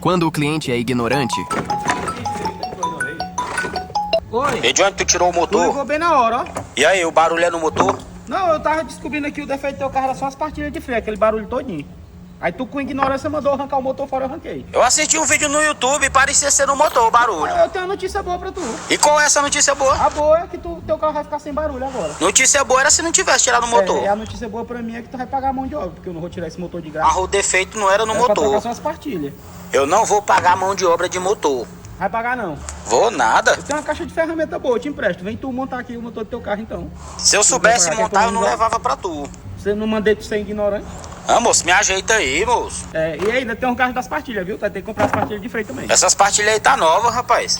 Quando o cliente é ignorante, Oi. E de onde tu tirou o Tu motor? ligou bem na hora, ó. E aí, o barulho é no motor? Não, eu tava descobrindo aqui o defeito do teu carro era só as pastilhas de freio, aquele barulho todinho. Aí tu com ignorância mandou arrancar o motor fora, eu arranquei. Eu assisti um vídeo no YouTube e parecia ser no motor o barulho. Eu tenho uma notícia boa pra tu. E qual é essa notícia boa? A boa é que teu carro vai ficar sem barulho agora. Notícia boa era se não tivesse tirado o motor. E a notícia boa pra mim é que tu vai pagar a mão de obra, porque eu não vou tirar esse motor de Mas graça. o defeito não era no Pra trocar motor. só as pastilhas. Eu não vou pagar mão de obra de motor. Vai pagar não. Vou nada. Eu tenho uma caixa de ferramenta boa, eu te empresto. Vem tu montar aqui o motor do teu carro então. Se eu soubesse pagar, montar, quer eu não economizar? levava pra tu. Você não mandei tu ser ignorante. Ah, moço, me ajeita aí, moço. E ainda tem um carro das pastilhas, viu? Vai ter que comprar as pastilhas de freio também. Essas pastilhas aí tá nova, rapaz.